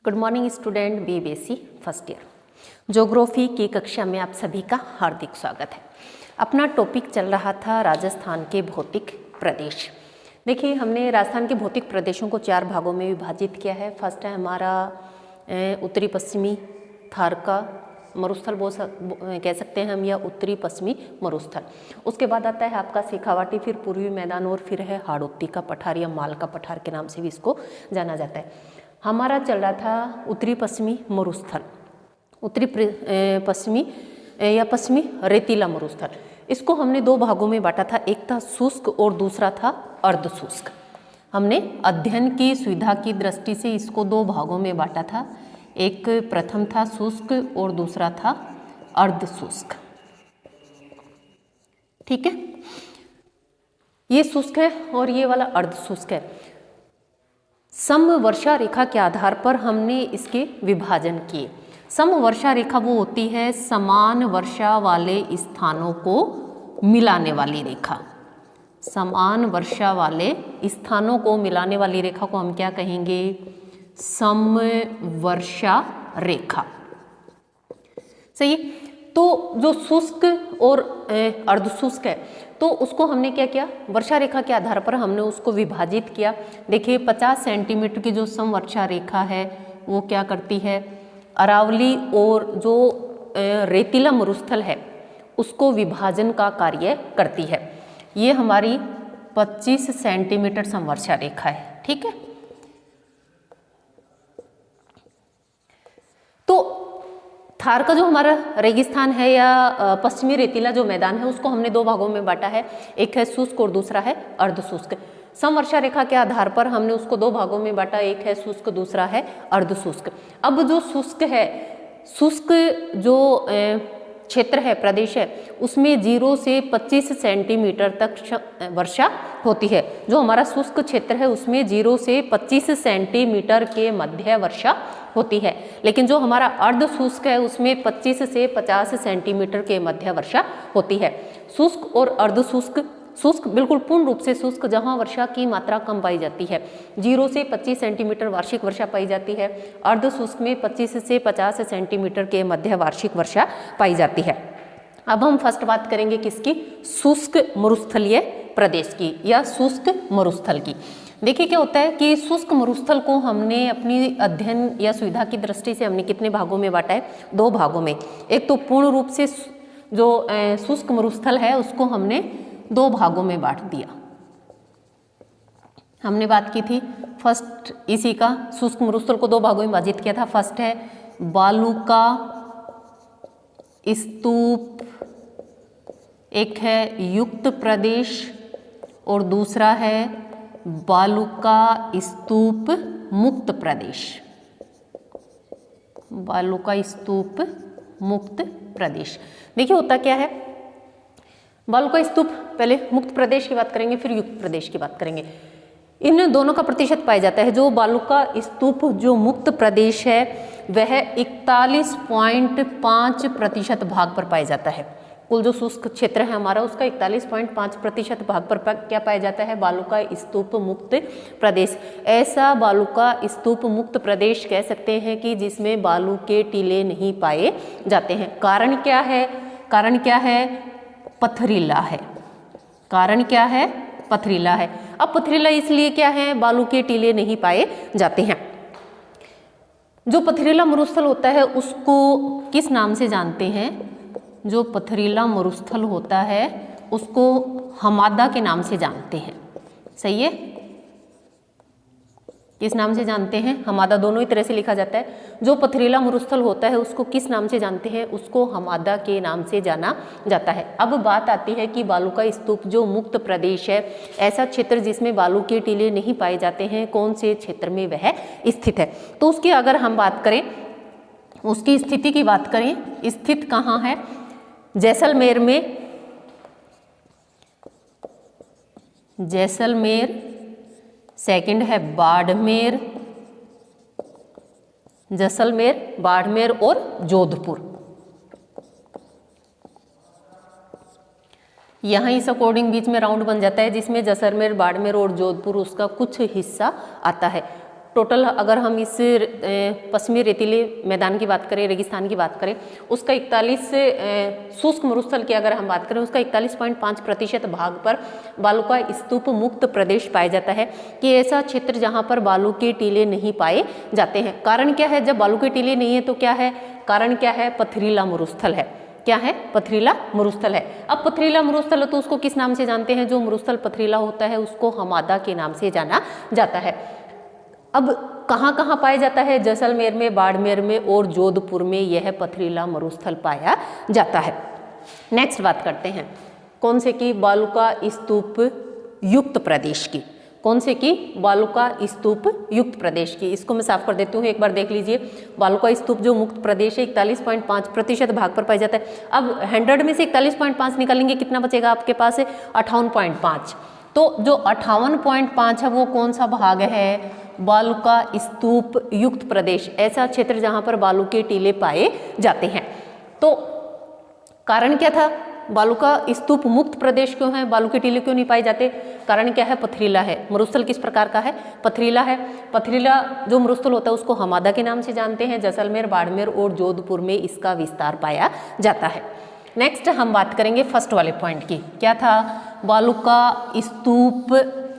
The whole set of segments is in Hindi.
Good morning student, BVSc first year geography की कक्षा में आप सभी का हार्दिक स्वागत है। अपना टॉपिक चल रहा था राजस्थान के भौतिक प्रदेश। देखिए, हमने राजस्थान के भौतिक प्रदेशों को 4 भागों में विभाजित किया है। फर्स्ट है हमारा उत्तरी पश्चिमी थार का मरुस्थल कह सकते हैं हम, या उत्तरी पश्चिमी मरुस्थल। उसके बाद आता है आपका शेखावाटी, फिर पूर्वी मैदान, और फिर है हाड़ौती का पठार या माल का पठार के नाम से भी इसको जाना जाता है। हमारा चल रहा था उत्तरी पश्चिमी मरुस्थल, उत्तरी पश्चिमी या पश्चिमी रेतीला मरुस्थल। इसको हमने 2 भागों में बांटा था, एक था शुष्क और दूसरा था अर्ध शुष्क। हमने अध्ययन की सुविधा की दृष्टि से इसको 2 भागों में बांटा था, एक प्रथम था शुष्क और दूसरा था अर्ध शुष्क। ठीक है, ये शुष्क है और ये वाला अर्ध शुष्क है। सम वर्षा रेखा के आधार पर हमने इसके विभाजन किए। सम वर्षा रेखा वो होती है समान वर्षा वाले स्थानों को मिलाने वाली रेखा। समान वर्षा वाले स्थानों को मिलाने वाली रेखा को हम क्या कहेंगे? सम वर्षा रेखा। सही है। तो जो शुष्क और अर्ध शुष्क है, तो उसको हमने क्या किया? वर्षा रेखा के आधार पर हमने उसको विभाजित किया। देखिए, 50 सेंटीमीटर की जो सम वर्षा रेखा है वो क्या करती है? अरावली और जो रेतीला मरुस्थल है उसको विभाजन का कार्य करती है। ये हमारी 25 सेंटीमीटर समवर्षा रेखा है। ठीक है। तो थार का जो हमारा रेगिस्तान है या पश्चिमी रेतीला जो मैदान है उसको हमने 2 भागों में बांटा है, एक है शुष्क और दूसरा है अर्ध शुष्क। समवर्षा रेखा के आधार पर हमने उसको 2 भागों में बांटा, एक है शुष्क, दूसरा है अर्ध शुष्क। अब जो शुष्क है, शुष्क जो क्षेत्र है, प्रदेश है, उसमें 0 से 25 सेंटीमीटर तक वर्षा होती है। जो हमारा शुष्क क्षेत्र है उसमें 0 से 25 सेंटीमीटर के मध्य वर्षा होती है, लेकिन जो हमारा अर्ध शुष्क है उसमें 25 से 50 सेंटीमीटर के मध्य वर्षा होती है। शुष्क और अर्ध शुष्क, शुष्क बिल्कुल पूर्ण रूप से शुष्क जहां वर्षा की मात्रा कम पाई जाती है, 0 से 25 सेंटीमीटर वार्षिक वर्षा पाई जाती है। अर्ध शुष्क में 25 से 50 सेंटीमीटर के मध्य वार्षिक वर्षा पाई जाती है। अब हम फर्स्ट बात करेंगे किसकी? शुष्क मरुस्थलीय प्रदेश की या शुष्क मरुस्थल की। देखिए, क्या होता है कि शुष्क मरुस्थल को हमने अपनी अध्ययन या सुविधा की दृष्टि से हमने कितने भागों में बांटा है? 2 भागों में। एक तो पूर्ण रूप से जो शुष्क मरुस्थल है उसको हमने 2 भागों में बांट दिया। हमने बात की थी फर्स्ट इसी का, शुष्क मरुस्थल को 2 भागों में विभाजित किया था। फर्स्ट है बालूका स्तूप, एक है युक्त प्रदेश और दूसरा है बालूका स्तूप मुक्त प्रदेश। बालूका स्तूप मुक्त प्रदेश। देखिए, होता क्या है, बालूका स्तूप, पहले मुक्त प्रदेश की बात करेंगे फिर युक्त प्रदेश की बात करेंगे। इन दोनों का प्रतिशत पाया जाता है। जो बालूका स्तूप जो मुक्त प्रदेश है वह 41.5% भाग पर पाया जाता है। कुल जो शुष्क क्षेत्र है हमारा उसका 41.5% भाग पर क्या पाया जाता है? बालूका स्तूप मुक्त प्रदेश। ऐसा बालूका स्तूप मुक्त प्रदेश कह सकते हैं कि जिसमें बालू के टीले नहीं पाए जाते हैं। कारण क्या है? कारण क्या है? पथरीला है। कारण क्या है? पथरीला है। अब पथरीला इसलिए क्या है? बालू के टीले नहीं पाए जाते हैं। जो पथरीला मरुस्थल होता है उसको किस नाम से जानते हैं? जो पथरीला मरुस्थल होता है उसको हमादा के नाम से जानते हैं। सही है। किस नाम से जानते हैं? हमादा। दोनों ही तरह से लिखा जाता है। जो पथरीला मरुस्थल होता है उसको किस नाम से जानते हैं? उसको हमादा के नाम से जाना जाता है। अब बात आती है कि बालूका स्तूप जो मुक्त प्रदेश है, ऐसा क्षेत्र जिसमें बालू के टीले नहीं पाए जाते हैं, कौन से क्षेत्र में वह स्थित है? तो उसकी अगर हम बात करें, उसकी स्थिति की बात करें, स्थित कहाँ है? जैसलमेर में, जैसलमेर। सेकंड है बाड़मेर, जैसलमेर, बाड़मेर और जोधपुर। यहाँ इस अकॉर्डिंग बीच में राउंड बन जाता है जिसमें जैसलमेर, बाड़मेर और जोधपुर उसका कुछ हिस्सा आता है। टोटल अगर हम इस पश्चिमी रेतीले मैदान की बात करें, रेगिस्तान की बात करें, उसका 41 शुष्क मरुस्थल की अगर हम बात करें, उसका 41.5% भाग पर बालू का स्तूप मुक्त प्रदेश पाया जाता है कि ऐसा क्षेत्र जहाँ पर बालू के टीले नहीं पाए जाते हैं। कारण क्या है? जब बालू के टीले नहीं है तो क्या है? कारण क्या है? पथरीला मरुस्थल है। क्या है? पथरीला मरुस्थल है। अब पथरीला मरुस्थल है तो उसको किस नाम से जानते हैं? जो मरुस्थल पथरीला होता है उसको हमादा के नाम से जाना जाता है। अब कहाँ कहाँ पाया जाता है? जैसलमेर में, बाड़मेर में और जोधपुर में यह पथरीला मरुस्थल पाया जाता है। नेक्स्ट बात करते हैं कौन से की? बालू का स्तूप युक्त प्रदेश की। कौन से की? बालू का स्तूप युक्त प्रदेश की। इसको मैं साफ कर देती हूँ, एक बार देख लीजिए। बालू का स्तूप जो मुक्त प्रदेश है 41.5% भाग पर पाया जाता है। अब 100 में से 41.5 निकालेंगे, कितना बचेगा आपके पास? 58.5। तो जो 58.5 है वो कौन सा भाग है? बालू का स्तूप युक्त प्रदेश, ऐसा क्षेत्र जहाँ पर बालू के टीले पाए जाते हैं। तो कारण क्या था? बालू का स्तूप मुक्त प्रदेश क्यों है? बालू के टीले क्यों नहीं पाए जाते? कारण क्या है? पथरीला है। मरुस्थल किस प्रकार का है? पथरीला है। पथरीला जो मरुस्थल होता है उसको हमादा के नाम से जानते हैं। जैसलमेर, बाड़मेर और जोधपुर में इसका विस्तार पाया जाता है। नेक्स्ट हम बात करेंगे फर्स्ट वाले पॉइंट की। क्या था? बालू का स्तूप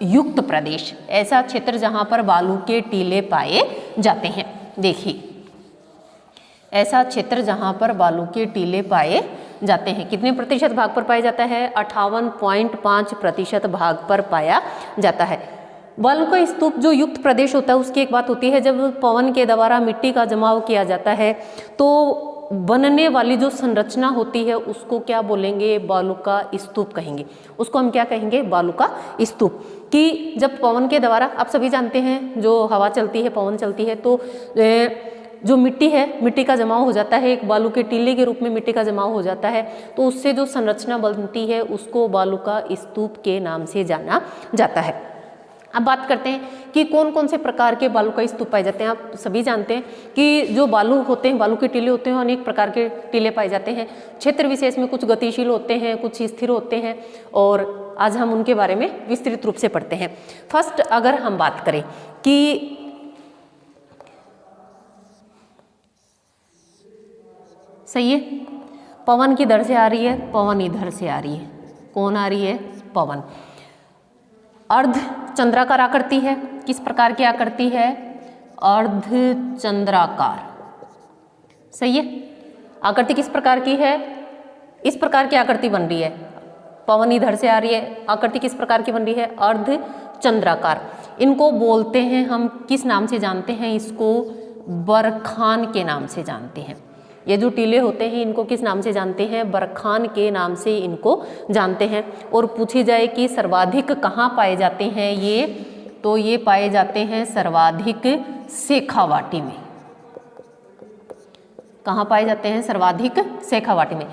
युक्त प्रदेश, ऐसा क्षेत्र जहाँ पर बालू के टीले पाए जाते हैं। देखिए, ऐसा क्षेत्र जहाँ पर बालू के टीले पाए जाते हैं। कितने प्रतिशत भाग पर पाया जाता है? 58.5% भाग पर पाया जाता है। बालू का स्तूप जो युक्त प्रदेश होता है उसकी एक बात होती है, जब पवन के द्वारा मिट्टी का जमाव किया जाता है तो बनने वाली जो संरचना होती है उसको क्या बोलेंगे? बालू का स्तूप कहेंगे। उसको हम क्या कहेंगे? बालू का स्तूप। कि जब पवन के द्वारा, आप सभी जानते हैं, जो हवा चलती है, पवन चलती है तो जो मिट्टी है, मिट्टी का जमाव हो जाता है, एक बालू के टीले के रूप में मिट्टी का जमाव हो जाता है, तो उससे जो संरचना बनती है उसको बालू का स्तूप के नाम से जाना जाता है। अब बात करते हैं कि कौन कौन से प्रकार के बालू का स्तूप पाए जाते हैं। आप सभी जानते हैं कि जो बालू होते हैं, बालू के टीले होते हैं, अनेक प्रकार के टीले पाए जाते हैं। क्षेत्र विशेष में कुछ गतिशील होते हैं, कुछ स्थिर होते हैं, और आज हम उनके बारे में विस्तृत रूप से पढ़ते हैं। फर्स्ट अगर हम बात करें कि सही है, पवन किधर से आ रही है? पवन इधर से आ रही है। कौन आ रही है? पवन। अर्ध चंद्राकार आकृति है। किस प्रकार की आकृति है? अर्ध चंद्राकार। सही है। आकृति किस प्रकार की है? इस प्रकार की आकृति बन रही है। पवन इधर से आ रही है, आकृति किस प्रकार की बन रही है? अर्ध चंद्राकार। इनको बोलते हैं हम, किस नाम से जानते हैं? इसको बरखान के नाम से जानते हैं। ये जो टीले होते हैं इनको किस नाम से जानते हैं? बरखान के नाम से इनको जानते हैं। और पूछी जाए कि सर्वाधिक कहाँ पाए जाते हैं ये, तो ये पाए जाते हैं सर्वाधिक शेखावाटी में। कहाँ पाए जाते हैं? सर्वाधिक शेखावाटी में।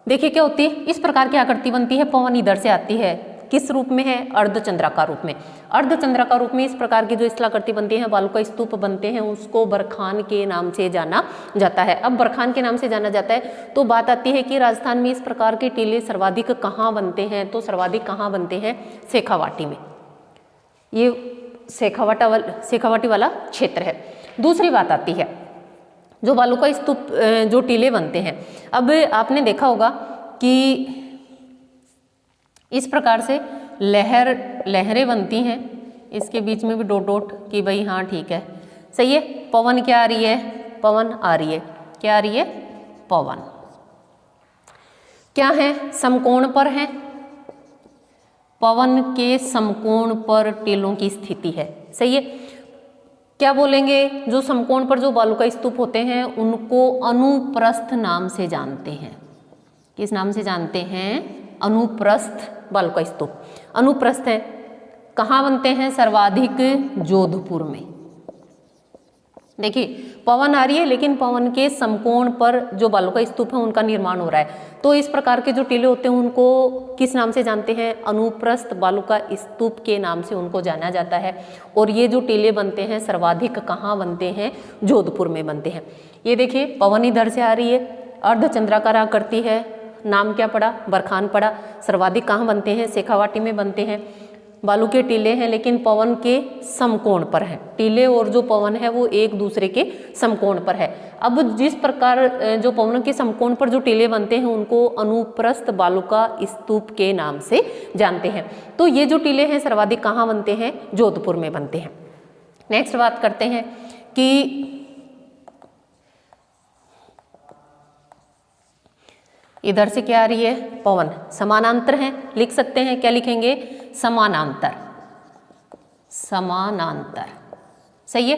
देखिए क्या होती है, इस प्रकार की आकृति बनती है, पवन इधर से आती है, किस रूप में है? अर्धचंद्राकार रूप में। अर्धचंद्राकार रूप में इस प्रकार की जो स्थलाकृति बनती है, बालू का स्तूप बनते हैं, उसको बरखान के नाम से जाना जाता है। अब बरखान के नाम से जाना जाता है तो बात आती है कि राजस्थान में इस प्रकार के टीले सर्वाधिक कहाँ बनते हैं? तो सर्वाधिक कहाँ बनते हैं? शेखावाटी में। ये शेखावाटी वाला क्षेत्र है। दूसरी बात आती है जो बालू का स्तूप जो टीले बनते हैं। अब आपने देखा होगा कि इस प्रकार से लहरें बनती हैं, इसके बीच में भी डॉट डॉट कि भाई हाँ ठीक है, सही है। पवन क्या आ रही है? पवन आ रही है। क्या आ रही है? पवन। क्या है? समकोण पर है। पवन के समकोण पर टीलों की स्थिति है। सही है। क्या बोलेंगे? जो समकोण पर जो बालू का स्तूप होते हैं उनको अनुप्रस्थ नाम से जानते हैं। किस नाम से जानते हैं? अनुप्रस्थ बालू का स्तूप। अनुप्रस्थ है, कहाँ बनते हैं? सर्वाधिक जोधपुर में। देखिए पवन आ रही है लेकिन पवन के समकोण पर जो बालू का स्तूप है उनका निर्माण हो रहा है। तो इस प्रकार के जो टीले होते हैं उनको किस नाम से जानते हैं? अनुप्रस्थ बालू का स्तूप के नाम से उनको जाना जाता है। और ये जो टीले बनते हैं सर्वाधिक कहाँ बनते हैं? जोधपुर में बनते हैं। ये देखिए पवन इधर से आ रही है, अर्धचंद्राकार आकृति है, नाम क्या पड़ा? बरखान पड़ा। सर्वाधिक कहाँ बनते हैं? शेखावाटी में बनते हैं। बालू के टीले हैं लेकिन पवन के समकोण पर हैं। टीले और जो पवन है वो एक दूसरे के समकोण पर है। अब जिस प्रकार जो पवन के समकोण पर जो टीले बनते हैं उनको अनुप्रस्थ बालुका स्तूप के नाम से जानते हैं। तो ये जो टीले हैं सर्वाधिक कहाँ बनते हैं? जोधपुर में बनते हैं। नेक्स्ट बात करते हैं कि इधर से क्या आ रही है? पवन। समानांतर हैं, लिख सकते हैं, क्या लिखेंगे? समानांतर। समानांतर, सही है।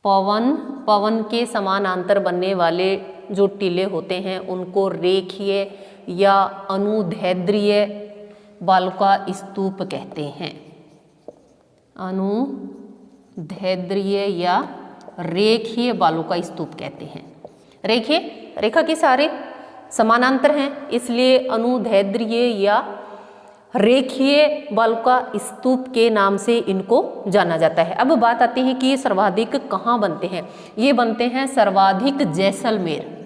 पवन के समानांतर बनने वाले जो टीले होते हैं उनको रेखीय या अनुदैर्ध्य बालुका स्तूप कहते हैं। अनुदैर्ध्य या रेखीय बालुका स्तूप कहते हैं। रेखीय, रेखा के सारे समानांतर हैं इसलिए अनुदैर्ध्य या रेखीय बालुका स्तूप के नाम से इनको जाना जाता है। अब बात आती है कि ये सर्वाधिक कहाँ बनते हैं? ये बनते हैं सर्वाधिक जैसलमेर।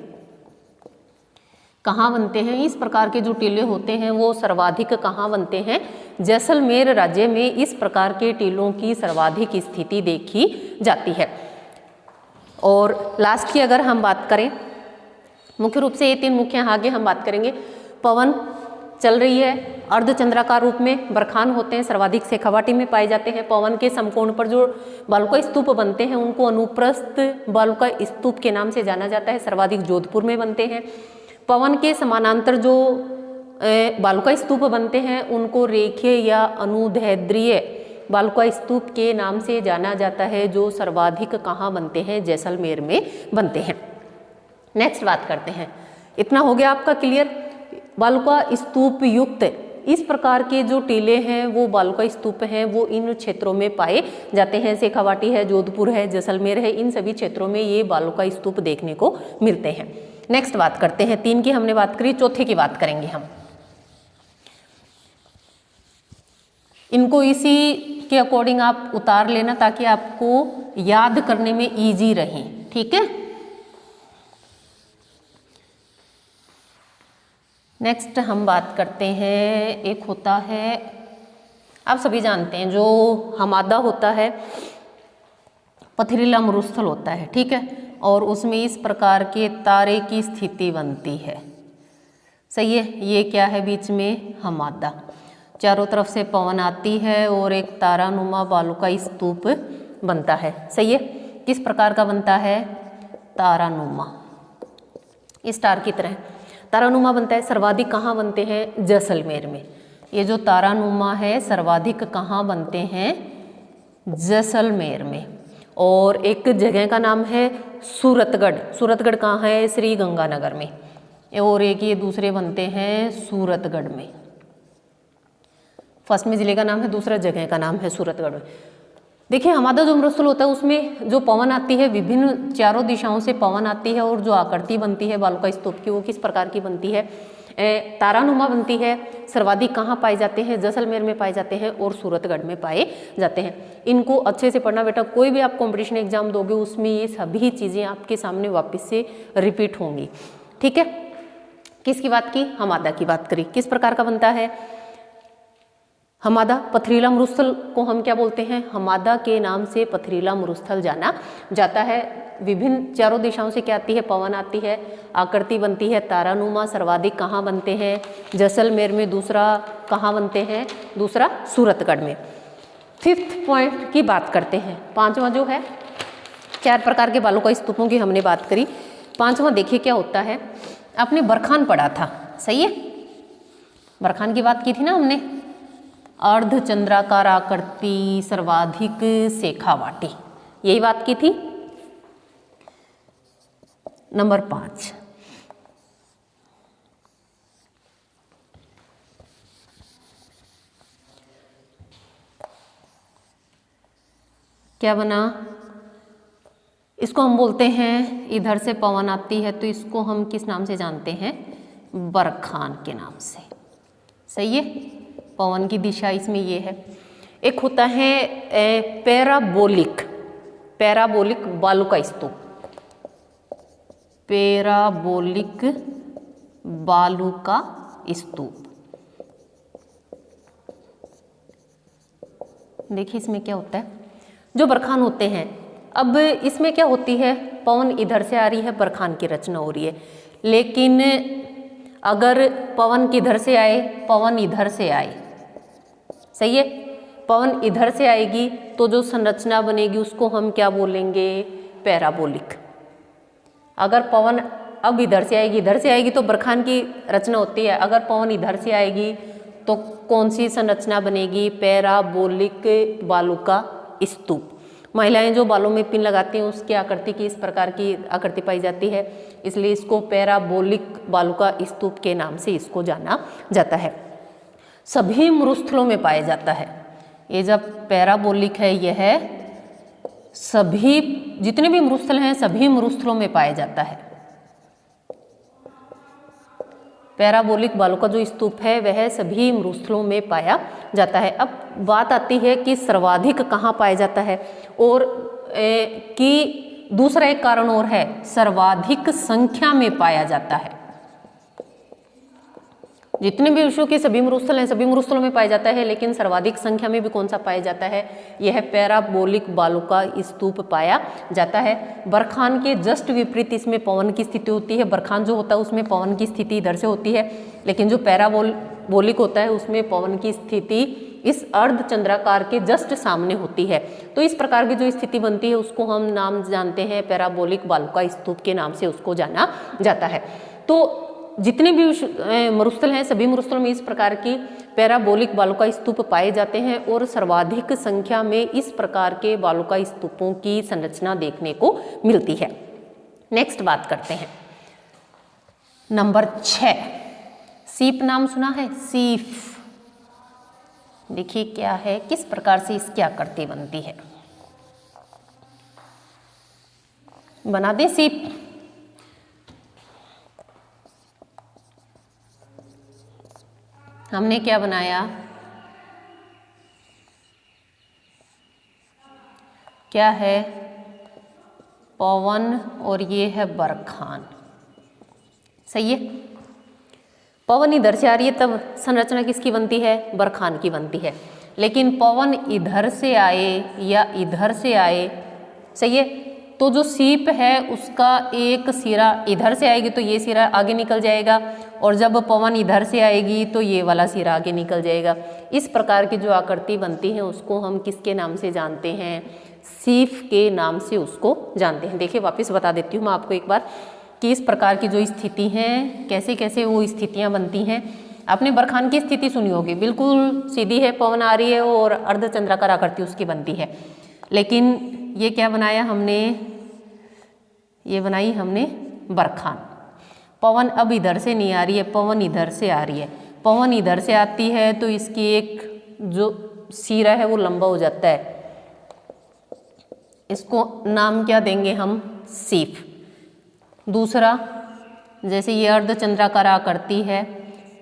कहाँ बनते हैं? इस प्रकार के जो टीले होते हैं वो सर्वाधिक कहाँ बनते हैं? जैसलमेर राज्य में इस प्रकार के टीलों की सर्वाधिक स्थिति देखी जाती है। और लास्ट की अगर हम बात करें, मुख्य रूप से ये तीन मुख्य आगे हम बात करेंगे। पवन चल रही है, अर्धचंद्राकार रूप में बरखान होते हैं, सर्वाधिक शेखावाटी में पाए जाते हैं। पवन के समकोण पर जो बालुका स्तूप बनते हैं उनको अनुप्रस्थ बालुका स्तूप के नाम से जाना जाता है, सर्वाधिक जोधपुर में बनते हैं। पवन के समानांतर जो बालुका स्तूप बनते हैं उनको रेखीय या अनुदैर्ध्य बालुका स्तूप के नाम से जाना जाता है, जो सर्वाधिक कहाँ बनते हैं? जैसलमेर में बनते हैं। नेक्स्ट बात करते हैं, इतना हो गया आपका क्लियर। बालुका स्तूप युक्त इस प्रकार के जो टीले हैं वो बालुका स्तूप हैं वो इन क्षेत्रों में पाए जाते हैं। शेखावाटी है, जोधपुर है, जैसलमेर है, इन सभी क्षेत्रों में ये बालुका स्तूप देखने को मिलते हैं। नेक्स्ट बात करते हैं, तीन की हमने बात करी, चौथे की बात करेंगे हम। इनको इसी के अकॉर्डिंग आप उतार लेना ताकि आपको याद करने में इजी रहे, ठीक है। नेक्स्ट हम बात करते हैं, एक होता है, आप सभी जानते हैं, जो हमादा होता है पथरीला मरुस्थल होता है, ठीक है, और उसमें इस प्रकार के तारे की स्थिति बनती है, सही है। ये क्या है? बीच में हमादा, चारों तरफ से पवन आती है और एक तारानुमा बालुका स्तूप बनता है, सही है। किस प्रकार का बनता है? तारानुमा, इस तार की तरह तारानुमा बनता है। सर्वाधिक कहाँ बनते हैं? जैसलमेर में। ये जो तारानुमा है सर्वाधिक कहाँ बनते हैं? जैसलमेर में। और एक जगह का नाम है सूरतगढ़। सूरतगढ़ कहाँ है? श्री गंगानगर में। और एक ये दूसरे बनते हैं सूरतगढ़ में। फर्स्ट में जिले का नाम है, दूसरा जगह का नाम है सूरतगढ़ में। देखिए हमादा जो मरुस्थल होता है उसमें जो पवन आती है, विभिन्न चारों दिशाओं से पवन आती है और जो आकृति बनती है बालुका स्तूप की वो किस प्रकार की बनती है? तारानुमा बनती है। सर्वाधिक कहाँ पाए जाते हैं? जैसलमेर में पाए जाते हैं और सूरतगढ़ में पाए जाते हैं। इनको अच्छे से पढ़ना बेटा, कोई भी आप कॉम्पिटिशन एग्जाम दोगे उसमें ये सभी चीज़ें आपके सामने वापस से रिपीट होंगी, ठीक है। किसकी बात की? हमादा की बात करी। किस प्रकार का बनता है हमादा? पथरीला मरुस्थल को हम क्या बोलते हैं? हमादा के नाम से पथरीला मरुस्थल जाना जाता है। विभिन्न चारों दिशाओं से क्या आती है? पवन आती है, आकृति बनती है तारानुमा। सर्वाधिक कहाँ बनते हैं? जैसलमेर में। दूसरा कहाँ बनते हैं? दूसरा सूरतगढ़ में। फिफ्थ पॉइंट की बात करते हैं। पांचवा जो है, चार प्रकार के बालुका स्तूपों की हमने बात करी। पांचवा देखिए क्या होता है, आपने बरखान पढ़ा था, सही है। बरखान की बात की थी ना हमने, अर्धचंद्राकार आकृति, सर्वाधिक शेखावाटी, यही बात की थी। नंबर 5, क्या बना? इसको हम बोलते हैं, इधर से पवन आती है तो इसको हम किस नाम से जानते हैं? बरखान के नाम से, सही है। पवन की दिशा इसमें ये है। एक होता है पैराबोलिक, पैराबोलिक बालुका स्तूप, पैराबोलिक बालुका स्तूप। देखिए इसमें क्या होता है, जो बरखान होते हैं, अब इसमें क्या होती है, पवन इधर से आ रही है, बरखान की रचना हो रही है। लेकिन अगर पवन किधर से आए, पवन इधर से आए, सही है, पवन इधर से आएगी तो जो संरचना बनेगी उसको हम क्या बोलेंगे, पैराबोलिक। अगर पवन अब इधर से आएगी तो बरखान की रचना होती है। अगर पवन इधर से आएगी तो कौन सी संरचना बनेगी, पैराबोलिक बालू का स्तूप। महिलाएं जो बालों में पिन लगाती हैं उसकी आकृति की इस प्रकार की आकृति पाई जाती है, इसलिए इसको पैराबोलिक बालू का स्तूप के नाम से इसको जाना जाता है। सभी मरुस्थलों में पाया जाता है। ये जब पैराबोलिक है, यह है सभी जितने भी मरुस्थल हैं सभी मरुस्थलों में पाया जाता है। पैराबोलिक बालू का जो स्तूप है वह सभी मरुस्थलों में पाया जाता है। अब बात आती है कि सर्वाधिक कहाँ पाया जाता है, और कि दूसरा एक कारण और है, सर्वाधिक संख्या में पाया जाता है। जितने भी विश्व के सभी मरुस्थल हैं सभी मरुस्थलों में पाया जाता है, लेकिन सर्वाधिक संख्या में भी कौन सा पाया जाता है, यह पैराबोलिक बालू का स्तूप पाया जाता है। बरखान के जस्ट विपरीत इसमें पवन की स्थिति होती है। बरखान जो होता है उसमें पवन की स्थिति इधर से होती है, लेकिन जो पैराबोलिक होता है उसमें पवन की स्थिति इस अर्धचंद्राकार के जस्ट सामने होती है। तो इस प्रकार की जो स्थिति बनती है उसको हम नाम जानते हैं पैराबोलिक बालू का स्तूप के नाम से उसको जाना जाता है। तो जितने भी मरुस्थल हैं सभी मरुस्थलों में इस प्रकार की पैराबोलिक बालू का स्तूप पाए जाते हैं, और सर्वाधिक संख्या में इस प्रकार के बालू का स्तूपों की संरचना देखने को मिलती है। नेक्स्ट बात करते हैं नंबर 6, सीप नाम सुना है, सीप। देखिए क्या है, किस प्रकार से इसकी आकृति बनती है। बना दे सीप। हमने क्या बनाया, क्या है, पवन और ये है बरखान, सही है। पवन इधर से आ रही है तब संरचना किसकी बनती है, बरखान की बनती है। लेकिन पवन इधर से आए या इधर से आए, सही है, तो जो सीप है उसका एक सिरा इधर से आएगी तो ये सिरा आगे निकल जाएगा, और जब पवन इधर से आएगी तो ये वाला सिरा आगे निकल जाएगा। इस प्रकार की जो आकृति बनती है उसको हम किसके नाम से जानते हैं, सीप के नाम से उसको जानते हैं। देखिए वापस बता देती हूँ मैं आपको एक बार कि इस प्रकार की जो स्थिति हैं कैसे कैसे वो स्थितियाँ बनती हैं। आपने बरखान की स्थिति सुनी होगी, बिल्कुल सीधी है, पवन आ रही है और अर्धचंद्राकार आकृति उसकी बनती है। लेकिन ये क्या बनाया हमने, ये बनाई हमने बरखान। पवन अब इधर से नहीं आ रही है, पवन इधर से आ रही है। पवन इधर से आती है तो इसकी एक जो सिरा है वो लंबा हो जाता है, इसको नाम क्या देंगे हम, सीप। दूसरा, जैसे ये अर्धचंद्राकार आकृति है,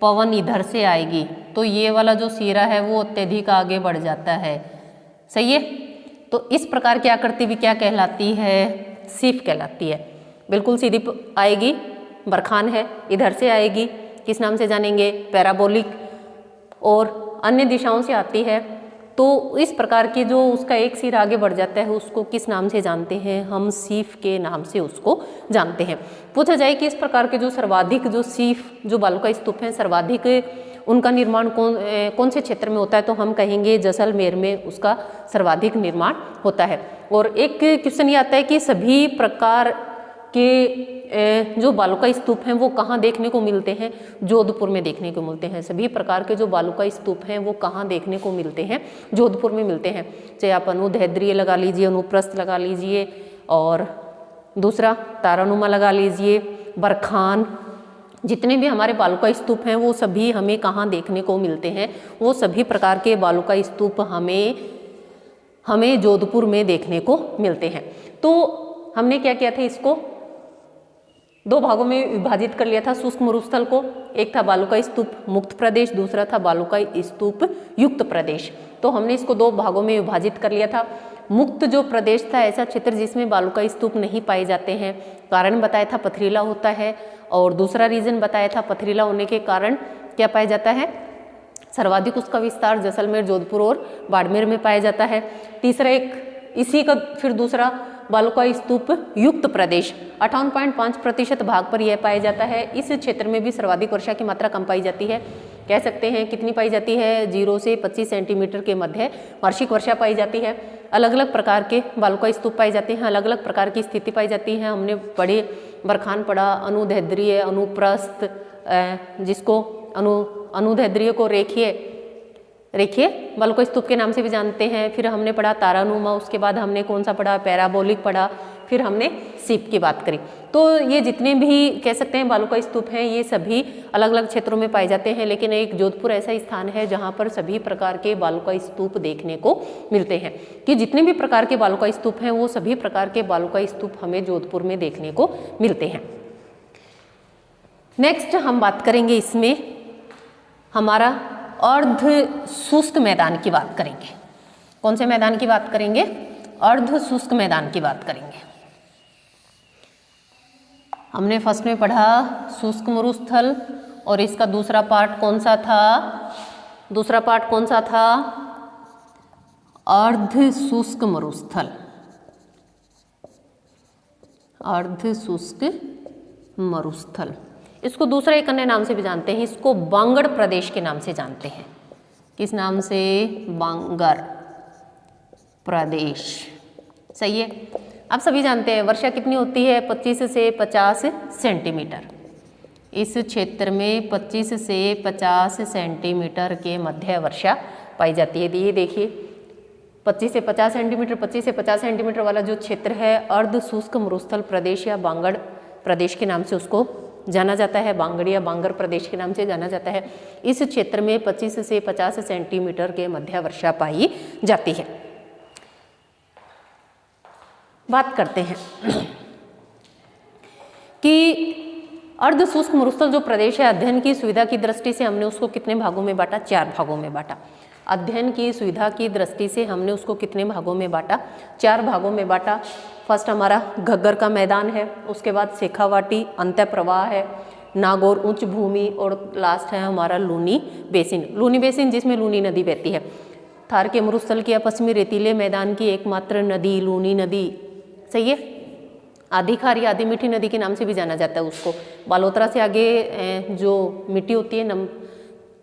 पवन इधर से आएगी तो ये वाला जो सिरा है वो अत्यधिक आगे बढ़ जाता है, सही है। तो इस प्रकार की आकृति भी क्या कहलाती है, सीप कहलाती है। बिल्कुल सीधी आएगी, बरखान है, इधर से आएगी, किस नाम से जानेंगे, पैराबोलिक, और अन्य दिशाओं से आती है तो इस प्रकार की जो उसका एक सिर आगे बढ़ जाता है उसको किस नाम से जानते हैं, हम सीप के नाम से उसको जानते हैं। पूछा जाए कि इस प्रकार के जो सर्वाधिक जो सीप जो बालू का स्तूप है सर्वाधिक उनका निर्माण कौन से क्षेत्र में होता है, तो हम कहेंगे जैसलमेर में उसका सर्वाधिक निर्माण होता है। और एक क्वेश्चन ये आता है कि सभी प्रकार के जो बालू का स्तूप हैं वो कहाँ देखने को मिलते हैं, जोधपुर में देखने को मिलते हैं। सभी प्रकार के जो बालू का स्तूप हैं वो कहाँ देखने को मिलते हैं, जोधपुर में मिलते हैं। चाहे आप अनुदैर्ध्य लगा लीजिए, अनुप्रस्थ लगा लीजिए, और दूसरा तारानुमा लगा लीजिए, बरखान, जितने भी हमारे बालू का स्तूप हैं वो सभी हमें कहाँ देखने को मिलते हैं, वो सभी प्रकार के बालू का स्तूप हमें जोधपुर में देखने को मिलते हैं। तो हमने क्या किया था, इसको दो भागों में विभाजित कर लिया था शुष्क मरुस्थल को। एक था बालू का स्तूप मुक्त प्रदेश, दूसरा था बालू का स्तूप युक्त प्रदेश। तो हमने इसको दो भागों में विभाजित कर लिया था। मुक्त जो प्रदेश था ऐसा क्षेत्र जिसमें बालू का स्तूप नहीं पाए जाते हैं, कारण बताया था पथरीला होता है, और दूसरा रीजन बताया था पथरीला होने के कारण क्या पाया जाता है, सर्वाधिक उसका विस्तार जैसलमेर, जोधपुर और बाड़मेर में पाया जाता है। तीसरा एक इसी का फिर दूसरा बालुका स्तूप युक्त प्रदेश 58.5% भाग पर यह पाया जाता है। इस क्षेत्र में भी सर्वाधिक वर्षा की मात्रा कम पाई जाती है। कह सकते हैं कितनी पाई जाती है, 0 से 25 सेंटीमीटर के मध्य वार्षिक वर्षा पाई जाती है। अलग अलग प्रकार के बालुका स्तूप पाए जाते हैं, अलग अलग प्रकार की स्थिति पाई जाती है। हमने पढ़े बरखान पढ़ा, अनुदैर्ध्य, अनुप्रस्थ, जिसको अनुदैर्ध्य को रेखीय बालुका स्तूप के नाम से भी जानते हैं। फिर हमने पढ़ा तारानुमा, उसके बाद हमने कौन सा पढ़ा, पैराबोलिक पढ़ा, फिर हमने सीप की बात करी। तो ये जितने भी कह सकते हैं बालुका स्तूप हैं ये सभी अलग अलग क्षेत्रों में पाए जाते हैं, लेकिन एक जोधपुर ऐसा स्थान है जहाँ पर सभी प्रकार के बालुका स्तूप देखने को मिलते हैं। कि जितने भी प्रकार के बालुका स्तूप हैं वो सभी प्रकार के बालुका स्तूप हमें जोधपुर में देखने को मिलते हैं। नेक्स्ट हम बात करेंगे, इसमें हमारा अर्ध शुष्क मैदान की बात करेंगे। कौन से मैदान की बात करेंगे? अर्ध शुष्क मैदान की बात करेंगे। हमने फर्स्ट में पढ़ा शुष्क मरुस्थल, और इसका दूसरा पार्ट कौन सा था? दूसरा पार्ट कौन सा था? अर्ध शुष्क मरुस्थल, अर्ध शुष्क मरुस्थल। इसको दूसरा एक अन्य नाम से भी जानते हैं, इसको बांगड़ प्रदेश के नाम से जानते हैं। किस नाम से? बांगड़ प्रदेश। सही है। आप सभी जानते हैं वर्षा कितनी होती है? 25 से 50 सेंटीमीटर। इस क्षेत्र में 25 से 50 सेंटीमीटर के मध्य वर्षा पाई जाती है। ये देखिए 25 से 50 सेंटीमीटर, 25 से 50 सेंटीमीटर वाला जो क्षेत्र है अर्ध शुष्क मरुस्थल प्रदेश या बांगड़ प्रदेश के नाम से उसको जाना जाता है। बांगड़ या बांगर प्रदेश के नाम से जाना जाता है। इस क्षेत्र में 25 से 50 सेंटीमीटर के मध्य वर्षा पाई जाती है। बात करते हैं कि अर्ध शुष्क मरुस्थल जो प्रदेश है, अध्ययन की सुविधा की दृष्टि से हमने उसको कितने भागों में बांटा? 4 भागों में बांटा। अध्ययन की सुविधा की दृष्टि से हमने उसको कितने भागों में बांटा? 4 भागों में बांटा। फर्स्ट हमारा घग्गर का मैदान है, उसके बाद शेखावाटी, अंत्य प्रवाह है, नागौर उच्च भूमि, और लास्ट है हमारा लूनी बेसिन। लूनी बेसिन जिसमें लूनी नदी बहती है। थार के मरुस्थल की या पश्चिमी रेतीले मैदान की एकमात्र नदी लूनी नदी। सही है। आधी खारी आधी मीठी नदी के नाम से भी जाना जाता है उसको। बालोतरा से आगे जो मिट्टी होती है,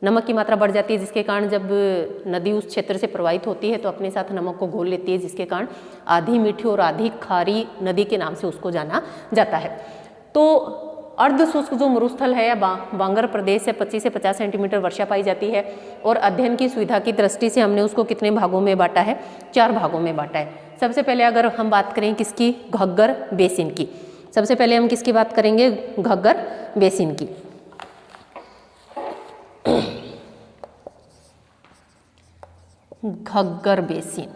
नमक की मात्रा बढ़ जाती है, जिसके कारण जब नदी उस क्षेत्र से प्रवाहित होती है तो अपने साथ नमक को घोल लेती है, जिसके कारण आधी मीठी और आधी खारी नदी के नाम से उसको जाना जाता है। तो अर्ध शुष्क जो मरुस्थल है या बांगर प्रदेश से 25 से 50 सेंटीमीटर वर्षा पाई जाती है। और अध्ययन की सुविधा की दृष्टि से हमने उसको कितने भागों में बांटा है? 4 भागों में बांटा है। सबसे पहले अगर हम बात करें किसकी? घग्गर बेसिन की। सबसे पहले हम किसकी बात करेंगे? घग्गर बेसिन की। घग्गर बेसिन,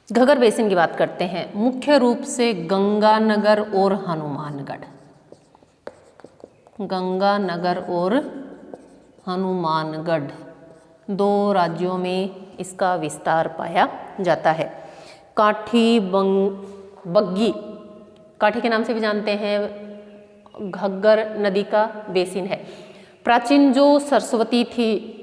घग्गर बेसिन की बात करते हैं। मुख्य रूप से गंगानगर और हनुमानगढ़, गंगानगर और हनुमानगढ़ 2 राज्यों में इसका विस्तार पाया जाता है। काठी बग्गी, काठी के नाम से भी जानते हैं, घग्गर नदी का बेसिन है। प्राचीन जो सरस्वती थी,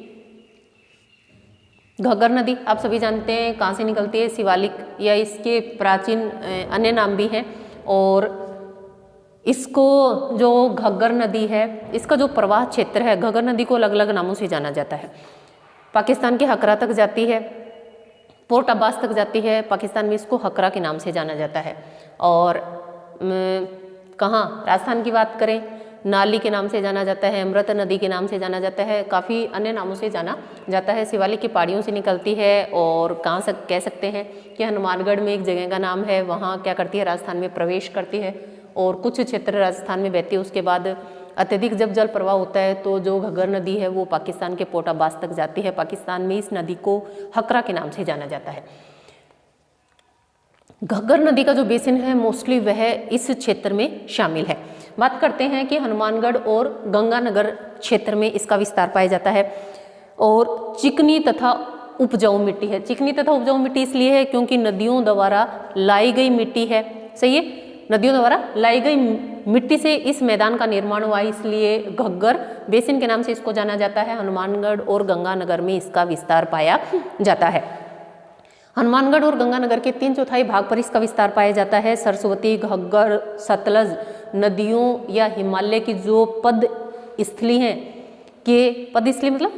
घग्गर नदी आप सभी जानते हैं कहाँ से निकलती है? शिवालिक, या इसके प्राचीन अन्य नाम भी हैं। और इसको जो घग्गर नदी है, इसका जो प्रवाह क्षेत्र है, घग्गर नदी को अलग अलग नामों से जाना जाता है। पाकिस्तान के हकरा तक जाती है, पोर्ट अब्बास तक जाती है। पाकिस्तान में इसको हकरा के नाम से जाना जाता है। और कहाँ? राजस्थान की बात करें, नाली के नाम से जाना जाता है, अमृत नदी के नाम से जाना जाता है, काफ़ी अन्य नामों से जाना जाता है। शिवालिक की पहाड़ियों से निकलती है। और कहाँ से कह सकते हैं कि हनुमानगढ़ में एक जगह का नाम है, वहाँ क्या करती है? राजस्थान में प्रवेश करती है। और कुछ क्षेत्र राजस्थान में बहती है। उसके बाद अत्यधिक जब जल प्रवाह होता है तो जो घग्गर नदी है वो पाकिस्तान के पोर्ट अब्बास तक जाती है। पाकिस्तान में इस नदी को हकरा के नाम से जाना जाता है। घग्गर नदी का जो बेसिन है मोस्टली वह इस क्षेत्र में शामिल है। बात करते हैं कि हनुमानगढ़ और गंगानगर क्षेत्र में इसका विस्तार पाया जाता है। और चिकनी तथा उपजाऊ मिट्टी है। चिकनी तथा उपजाऊ मिट्टी इसलिए है क्योंकि नदियों द्वारा लाई गई मिट्टी है। सही है। नदियों द्वारा लाई गई मिट्टी से इस मैदान का निर्माण हुआ, इसलिए घग्गर बेसिन के नाम से इसको जाना जाता है। हनुमानगढ़ और गंगानगर में इसका विस्तार पाया जाता है। हनुमानगढ़ और गंगानगर के 3/4 भाग पर इसका विस्तार पाया जाता है। सरस्वती, घग्गर, सतलज नदियों या हिमालय की जो पद स्थली हैं के पद स्थली मतलब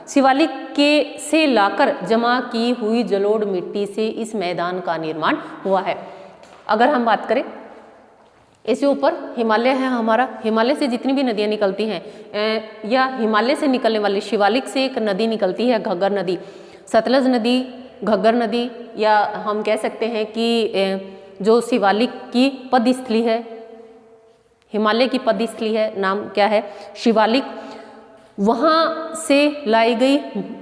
शिवालिक के से लाकर जमा की हुई जलोढ़ मिट्टी से इस मैदान का निर्माण हुआ है। अगर हम बात करें इसके ऊपर हिमालय है हमारा, हिमालय से जितनी भी नदियाँ निकलती हैं या हिमालय से निकलने वाली शिवालिक से एक नदी निकलती है घग्गर नदी, सतलज नदी, घग्गर नदी, या हम कह सकते हैं कि जो शिवालिक की पदस्थली है, हिमालय की पदस्थली है, नाम क्या है शिवालिक, वहाँ से लाई गई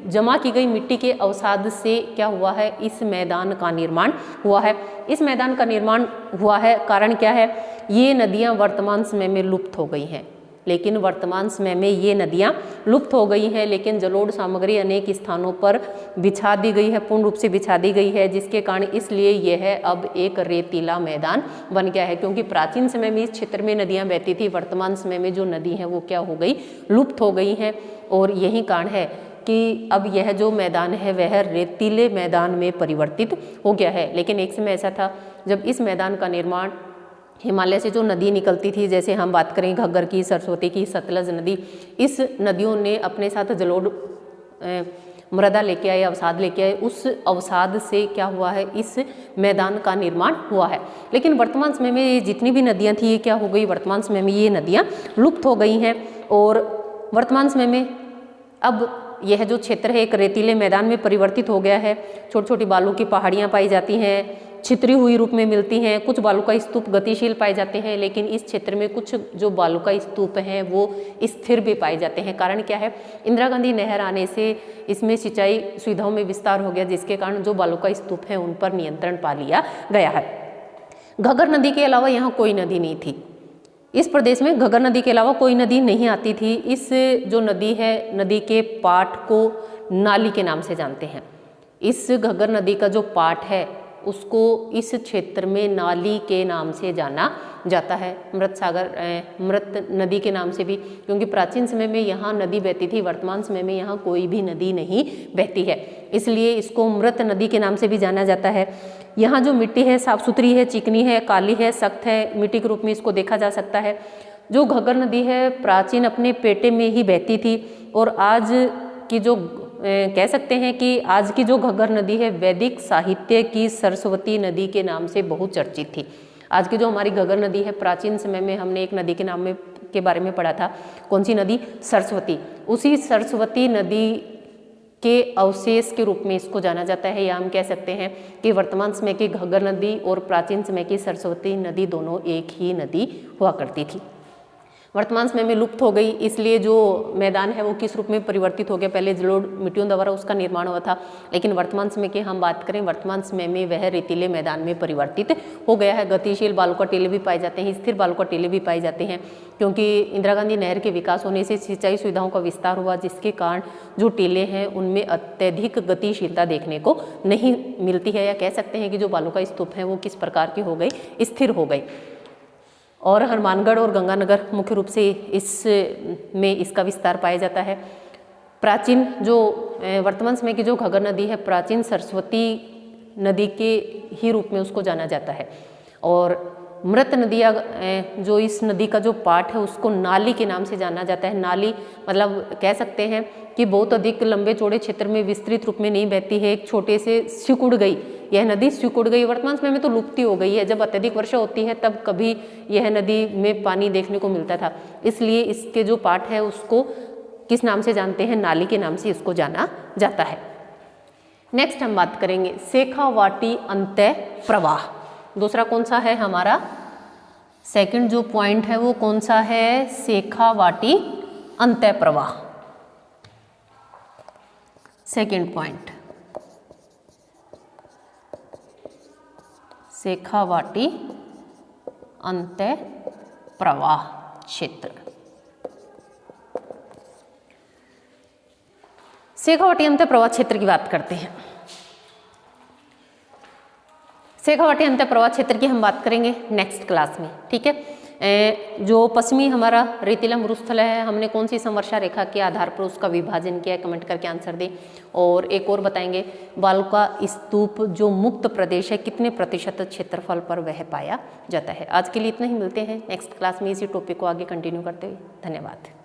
जमा की गई मिट्टी के अवसाद से क्या हुआ है, इस मैदान का निर्माण हुआ है। इस मैदान का निर्माण हुआ है, कारण क्या है, ये नदियाँ वर्तमान समय में लुप्त हो गई हैं, लेकिन वर्तमान समय में ये नदियाँ लुप्त हो गई हैं, लेकिन जलोढ़ सामग्री अनेक स्थानों पर बिछा दी गई है, पूर्ण रूप से बिछा दी गई है, जिसके कारण इसलिए यह अब एक रेतीला मैदान बन गया है। क्योंकि प्राचीन समय में इस क्षेत्र में नदियाँ बहती थी, वर्तमान समय में जो नदी है वो क्या हो गई, लुप्त हो गई हैं, और यही कारण है कि अब यह जो मैदान है वह रेतीले मैदान में परिवर्तित हो गया है। लेकिन एक समय ऐसा था जब इस मैदान का निर्माण हिमालय से जो नदी निकलती थी, जैसे हम बात करें घग्गर की, सरस्वती की, सतलज नदी, इस नदियों ने अपने साथ जलोढ़ मृदा लेके आए, अवसाद लेके आए, उस अवसाद से क्या हुआ है, इस मैदान का निर्माण हुआ है। लेकिन वर्तमान समय में ये जितनी भी नदियाँ थी ये क्या हो गई, वर्तमान समय में ये नदियाँ लुप्त हो गई हैं, और वर्तमान समय में अब यह जो क्षेत्र है एक रेतीले मैदान में परिवर्तित हो गया है। छोटी छोटी बालू की पहाड़ियाँ पाई जाती हैं, छितरी हुई रूप में मिलती हैं, कुछ बालू का स्तूप गतिशील पाए जाते हैं, लेकिन इस क्षेत्र में कुछ जो बालू का स्तूप हैं वो स्थिर भी पाए जाते हैं। कारण क्या है, इंदिरा गांधी नहर आने से इसमें सिंचाई सुविधाओं में विस्तार हो गया, जिसके कारण जो बालू का स्तूप है उन पर नियंत्रण पा लिया गया है। घग्गर नदी के अलावा यहाँ कोई नदी नहीं थी, इस प्रदेश में घग्गर नदी के अलावा कोई नदी नहीं आती थी। इस जो नदी है, नदी के पाट को नाली के नाम से जानते हैं। इस घग्गर नदी का जो पाट है उसको इस क्षेत्र में नाली के नाम से जाना जाता है, मृत नदी के नाम से भी, क्योंकि प्राचीन समय में यहाँ नदी बहती थी, वर्तमान समय में यहाँ कोई भी नदी नहीं बहती है, इसलिए इसको मृत नदी के नाम से भी जाना जाता है। यहाँ जो मिट्टी है साफ सुथरी है, चिकनी है, काली है, सख्त है, मिट्टी के रूप में इसको देखा जा सकता है। जो घग्गर नदी है प्राचीन अपने पेटे में ही बहती थी, और आज की जो कह सकते हैं कि आज की जो घग्गर नदी है वैदिक साहित्य की सरस्वती नदी के नाम से बहुत चर्चित थी। आज की जो हमारी घग्गर नदी है, प्राचीन समय में हमने एक नदी के नाम में के बारे में पढ़ा था, कौन सी नदी, सरस्वती। उसी सरस्वती नदी के अवशेष के रूप में इसको जाना जाता है, या हम कह सकते हैं कि वर्तमान समय की घग्गर नदी और प्राचीन समय की सरस्वती नदी दोनों एक ही नदी हुआ करती थी। वर्तमान समय में लुप्त हो गई, इसलिए जो मैदान है वो किस रूप में परिवर्तित हो गया, पहले जलोढ़ मिट्टियों द्वारा उसका निर्माण हुआ था, लेकिन वर्तमान समय की हम बात करें, वर्तमान समय में वह रेतीले मैदान में परिवर्तित हो गया है। गतिशील बालू का टीले भी पाए जाते हैं, स्थिर बालू का टीले भी पाए जाते हैं, क्योंकि इंदिरा गांधी नहर के विकास होने से सिंचाई सुविधाओं का विस्तार हुआ, जिसके कारण जो टीले हैं उनमें अत्यधिक गतिशीलता देखने को नहीं मिलती है, या कह सकते हैं कि जो बालू का स्तूप है वो किस प्रकार के हो गए, स्थिर हो गए। और हनुमानगढ़ और गंगानगर मुख्य रूप से इसमें इसका विस्तार पाया जाता है। प्राचीन जो वर्तमान समय की जो घग्गर नदी है प्राचीन सरस्वती नदी के ही रूप में उसको जाना जाता है, और मृत नदियाँ जो इस नदी का जो पार्ट है उसको नाली के नाम से जाना जाता है। नाली मतलब कह सकते हैं कि बहुत अधिक लंबे चौड़े क्षेत्र में विस्तृत रूप में नहीं बहती है, एक छोटे से सिकुड़ गई यह नदी सिकुड़ गई। वर्तमान समय में तो लुप्ती हो गई है, जब अत्यधिक वर्षा होती है तब कभी यह नदी में पानी देखने को मिलता था, इसलिए इसके जो पार्ट है उसको किस नाम से जानते हैं, नाली के नाम से इसको जाना जाता है। नेक्स्ट हम बात करेंगे शेखावाटी अंतः प्रवाह। दूसरा कौन सा है हमारा, सेकंड जो पॉइंट है वो कौन सा है, शेखावाटी अंतः प्रवाह। सेकंड पॉइंट शेखावाटी अंतः प्रवाह क्षेत्र। शेखावाटी अंतः प्रवाह क्षेत्र की बात करते हैं। शेखावाटी अंतःप्रवाह क्षेत्र की हम बात करेंगे नेक्स्ट क्लास में, ठीक है। जो पश्चिमी हमारा रेतीला मरुस्थल है, हमने कौन सी समवर्षा रेखा के आधार पर उसका विभाजन किया है, कमेंट करके आंसर दें। और एक और बताएंगे, बालुका स्तूप जो मुक्त प्रदेश है कितने प्रतिशत क्षेत्रफल पर वह पाया जाता है। आज के लिए इतना ही, मिलते हैं नेक्स्ट क्लास में इसी टॉपिक को आगे कंटिन्यू करते हुए। धन्यवाद।